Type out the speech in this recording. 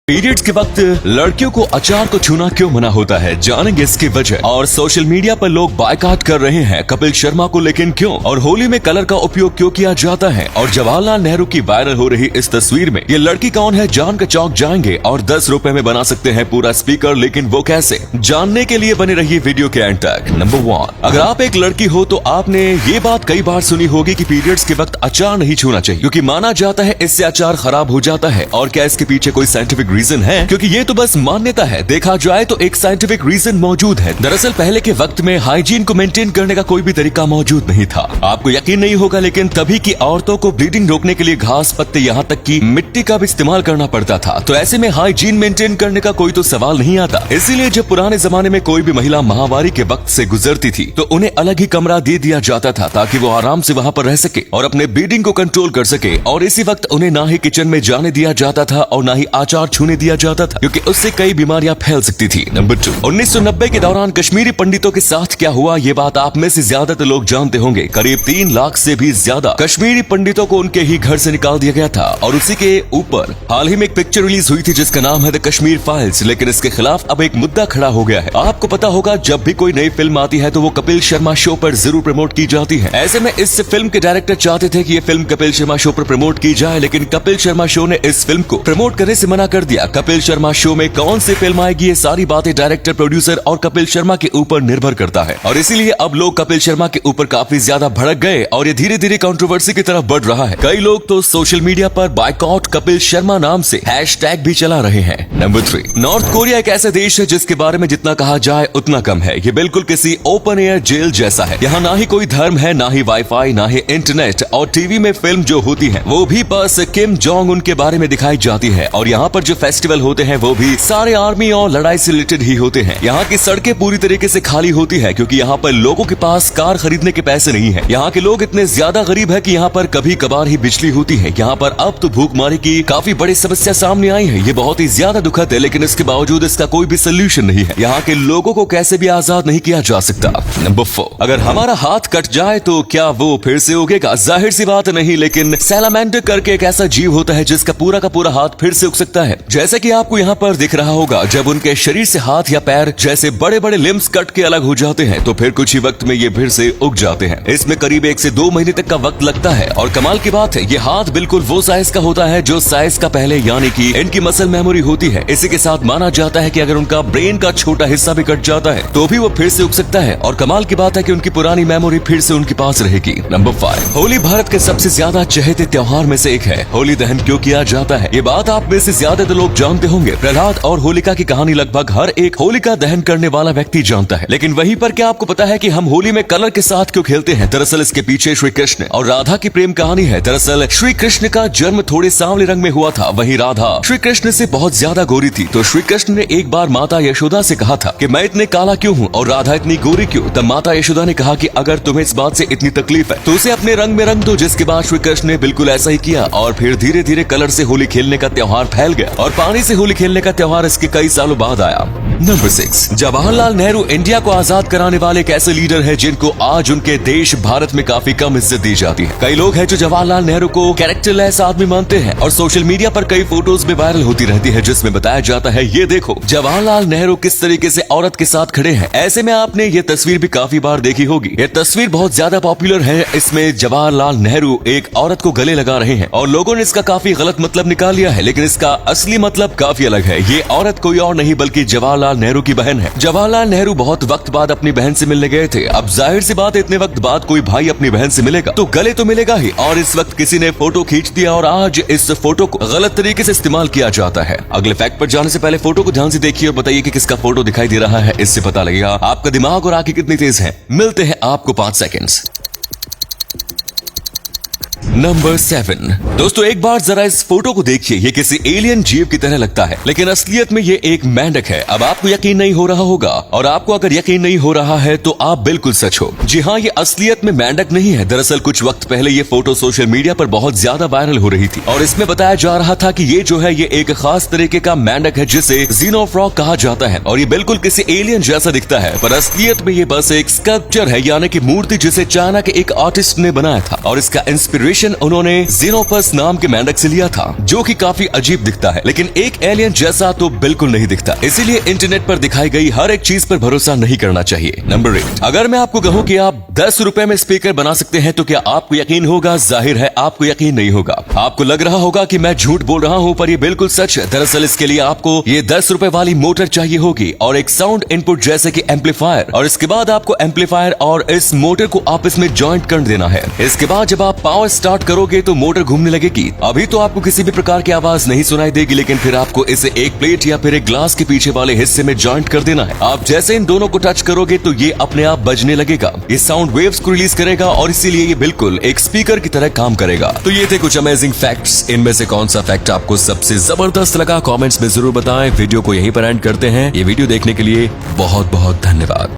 Periods के वक्त लड़कियों को अचार को छूना क्यों मना होता है, जानेंगे इसकी वजह। और सोशल मीडिया पर लोग बायकॉट कर रहे हैं कपिल शर्मा को, लेकिन क्यों? और होली में कलर का उपयोग क्यों किया जाता है? और जवाहरलाल नेहरू की वायरल हो रही इस तस्वीर में ये लड़की कौन है, जान कर चौंक जाएंगे। और 10 रुपए में बना सकते हैं पूरा स्पीकर, लेकिन वो कैसे, जानने के लिए बने रहिए वीडियो के एंड तक। नंबर 1, अगर आप एक लड़की हो तो आपने ये बात कई बार सुनी होगी कि पीरियड्स के वक्त अचार नहीं छूना चाहिए, क्योंकि माना जाता है इससे अचार खराब हो जाता है। और क्या इसके पीछे कोई साइंटिफिक रीजन है? क्योंकि ये तो बस मान्यता है, देखा जाए तो एक साइंटिफिक रीजन मौजूद है। दरअसल पहले के वक्त में हाइजीन को मेंटेन करने का कोई भी तरीका मौजूद नहीं था। आपको यकीन नहीं होगा, लेकिन तभी की औरतों को ब्लीडिंग रोकने के लिए घास, पत्ते, यहाँ तक कि मिट्टी का भी इस्तेमाल करना पड़ता था। तो ऐसे में हाइजीन मेंटेन करने का कोई तो सवाल नहीं आता। इसीलिए जब पुराने जमाने में कोई भी महिला माहवारी के वक्त से गुजरती थी तो उन्हें अलग ही कमरा दे दिया जाता था, ताकि वो आराम से वहाँ पर रह सके और अपने ब्लीडिंग को कंट्रोल कर सके। और इसी वक्त उन्हें ना ही किचन में जाने दिया जाता था और ना ही आचार छूने दिया जाता था, क्योंकि उससे कई बीमारियां फैल सकती थी। नंबर 2, 1990 के दौरान कश्मीरी पंडितों के साथ क्या हुआ, ये बात आप में से ज्यादातर लोग जानते होंगे। करीब 3 लाख से भी ज्यादा कश्मीरी पंडितों को उनके ही घर से निकाल दिया गया था। और उसी के ऊपर हाल ही में एक पिक्चर रिलीज हुई थी जिसका नाम है द कश्मीर फाइल्स, लेकिन इसके खिलाफ अब एक मुद्दा खड़ा हो गया है। आपको पता होगा, जब भी कोई नई फिल्म आती है तो वो कपिल शर्मा शो पर जरूर प्रमोट की जाती है। ऐसे में इस फिल्म के डायरेक्टर चाहते थे कि ये फिल्म कपिल शर्मा शो पर प्रमोट की जाए, लेकिन कपिल शर्मा शो ने इस फिल्म को प्रमोट करने से मना कर दिया। कपिल शर्मा शो में कौन सी फिल्म आएगी, ये सारी बातें डायरेक्टर, प्रोड्यूसर और कपिल शर्मा के ऊपर निर्भर करता है। और इसीलिए अब लोग कपिल शर्मा के ऊपर काफी ज्यादा भड़क गए और ये धीरे धीरे कंट्रोवर्सी की तरफ बढ़ रहा है। कई लोग तो सोशल मीडिया पर बायकॉट कपिल शर्मा नाम से हैशटैग भी चला रहे हैं। नंबर 3, नॉर्थ कोरिया एक ऐसा देश है जिसके बारे में जितना कहा जाए उतना कम है। ये बिल्कुल किसी ओपन एयर जेल जैसा है। यहाँ ना ही कोई धर्म है, ना ही वाईफाई, ना ही इंटरनेट, और टीवी में फिल्म जो होती है वो भी बस किम जोंग उन के बारे में दिखाई जाती है। और यहाँ पर जो फेस्टिवल होते हैं वो भी सारे आर्मी और लड़ाई से रिलेटेड ही होते हैं। यहाँ की सड़कें पूरी तरीके से खाली होती है, क्योंकि यहाँ पर लोगों के पास कार खरीदने के पैसे नहीं है। यहाँ के लोग इतने ज्यादा गरीब है कि यहाँ पर कभी कभार ही बिजली होती है। यहाँ पर अब तो भूखमरी की काफी बड़ी समस्या सामने आई है। ये बहुत ही ज्यादा दुखद है, लेकिन इसके बावजूद इसका कोई भी सोल्यूशन नहीं है। यहाँ के लोगों को कैसे भी आजाद नहीं किया जा सकता। नंबर 4, अगर हमारा हाथ कट जाए तो क्या वो फिर से उगेगा? जाहिर सी बात नहीं, लेकिन सैलामेंडर करके एक ऐसा जीव होता है जिसका पूरा का पूरा हाथ फिर से उग सकता है। जैसा कि आपको यहाँ पर दिख रहा होगा, जब उनके शरीर से हाथ या पैर जैसे बड़े बड़े लिम्स कट के अलग हो जाते हैं तो फिर कुछ ही वक्त में ये फिर से उग जाते हैं। इसमें करीब 1 से 2 महीने तक का वक्त लगता है। और कमाल की बात है, ये हाथ बिल्कुल वो साइज का होता है जो साइज का पहले, यानी कि इनकी मसल मेमोरी होती है। इसी के साथ माना जाता है कि अगर उनका ब्रेन का छोटा हिस्सा भी कट जाता है तो भी वो फिर से उग सकता है। और कमाल की बात है कि उनकी पुरानी मेमोरी फिर से उनके पास रहेगी। नंबर 5, होली भारत के सबसे ज्यादा चहेते त्योहार में से एक है। होली दहन क्यों किया जाता है, ये बात आप में से ज्यादातर लोग जानते होंगे। प्रहलाद और होलिका की कहानी लगभग हर एक होलिका दहन करने वाला व्यक्ति जानता है, लेकिन वहीं पर क्या आपको पता है कि हम होली में कलर के साथ क्यों खेलते हैं? दरअसल इसके पीछे श्री कृष्ण और राधा की प्रेम कहानी है। दरअसल श्री कृष्ण का जन्म थोड़े सांवले रंग में हुआ था, वहीं राधा श्री कृष्ण से बहुत ज्यादा गोरी थी। तो श्री कृष्ण ने एक बार माता यशोदा से कहा था कि मैं इतने काला क्यों हूँ और राधा इतनी गोरी क्यों? तब माता यशोदा ने कहा कि अगर तुम्हें इस बात से इतनी तकलीफ है तो उसे अपने रंग में रंग दो। जिसके बाद श्री कृष्ण ने बिल्कुल ऐसा ही किया और फिर धीरे धीरे कलर से होली खेलने का त्योहार फैल गया और पानी से होली खेलने का त्योहार इसके कई सालों बाद आया। नंबर 6, जवाहरलाल नेहरू इंडिया को आजाद कराने वाले एक ऐसे लीडर है जिनको आज उनके देश भारत में काफी कम इज्जत दी जाती है। कई लोग हैं जो जवाहरलाल नेहरू को कैरेक्टरलेस आदमी मानते हैं और सोशल मीडिया पर कई फोटोज में वायरल होती रहती है जिसमें बताया जाता है, ये देखो जवाहरलाल नेहरू किस तरीके से औरत के साथ खड़े हैं। ऐसे में आपने ये तस्वीर भी काफी बार देखी होगी। ये तस्वीर बहुत ज्यादा पॉपुलर है। इसमें जवाहरलाल नेहरू एक औरत को गले लगा रहे हैं और लोगों ने इसका काफी गलत मतलब निकाल लिया है, लेकिन इसका असली मतलब काफी अलग है। ये औरत कोई और नहीं बल्कि जवाहरलाल नेहरू की बहन है। जवाहरलाल नेहरू बहुत वक्त बाद अपनी बहन से मिलने गए थे। अब जाहिर सी बात है, इतने वक्त बाद कोई भाई अपनी बहन से मिलेगा तो गले तो मिलेगा ही। और इस वक्त किसी ने फोटो खींच दिया और आज इस फोटो को गलत तरीके से इस्तेमाल किया जाता है। अगले फैक्ट पर जाने से पहले फोटो को ध्यान से देखिए और बताइए कि किसका फोटो दिखाई दे रहा है। इससे पता लगेगा आपका दिमाग और आंखें कितनी तेज है। मिलते हैं आपको 5 सेकंड्स। नंबर 7, दोस्तों एक बार जरा इस फोटो को देखिए। ये किसी एलियन जीव की तरह लगता है, लेकिन असलियत में ये एक मेंढक है। अब आपको यकीन नहीं हो रहा होगा, और आपको अगर यकीन नहीं हो रहा है तो आप बिल्कुल सच हो। जी हाँ, ये असलियत में मेंढक नहीं है। दरअसल कुछ वक्त पहले ये फोटो सोशल मीडिया पर बहुत ज्यादा वायरल हो रही थी और इसमें बताया जा रहा था कि ये जो है ये एक खास तरीके का मेंढक है जिसे ज़ीनोफ्रॉग कहा जाता है और ये बिल्कुल किसी एलियन जैसा दिखता है, पर असलियत में ये बस एक स्कल्पचर है, यानी कि मूर्ति जिसे चाइना के एक आर्टिस्ट ने बनाया था और इसका इंस्पिरेशन इंस्पिरेशन उन्होंने जेनोपस नाम के मेंढक से लिया था, जो कि काफी अजीब दिखता है लेकिन एक एलियन जैसा तो बिल्कुल नहीं दिखता। इसीलिए इंटरनेट पर दिखाई गई हर एक चीज पर भरोसा नहीं करना चाहिए। नंबर 8, अगर मैं आपको कहूँ कि आप 10 रुपए में स्पीकर बना सकते हैं तो क्या आपको यकीन होगा? जाहिर है आपको यकीन नहीं होगा। आपको लग रहा होगा कि मैं झूठ बोल रहा हूँ, पर ये बिल्कुल सच है। दरअसल इसके लिए आपको ये 10 रुपए वाली मोटर चाहिए होगी और एक साउंड इनपुट जैसे कि एम्पलीफायर, और इसके बाद आपको एम्पलीफायर और इस मोटर को आपस में जॉइंट कर देना है। इसके बाद जब आप पावर स्टार्ट करोगे तो मोटर घूमने लगेगी। अभी तो आपको किसी भी प्रकार की आवाज नहीं सुनाई देगी, लेकिन फिर आपको इसे एक प्लेट या फिर एक ग्लास के पीछे वाले हिस्से में जॉइंट कर देना है। आप जैसे इन दोनों को टच करोगे तो ये अपने आप बजने लगेगा। ये साउंड वेव्स को रिलीज करेगा और इसीलिए ये बिल्कुल एक स्पीकर की तरह काम करेगा। तो ये थे कुछ अमेजिंग फैक्ट्स। इनमें से कौन सा फैक्ट आपको सबसे जबरदस्त लगा? कमेंट्स में जरूर बताएं। वीडियो को यहीं पर एंड करते हैं। ये वीडियो देखने के लिए बहुत बहुत धन्यवाद।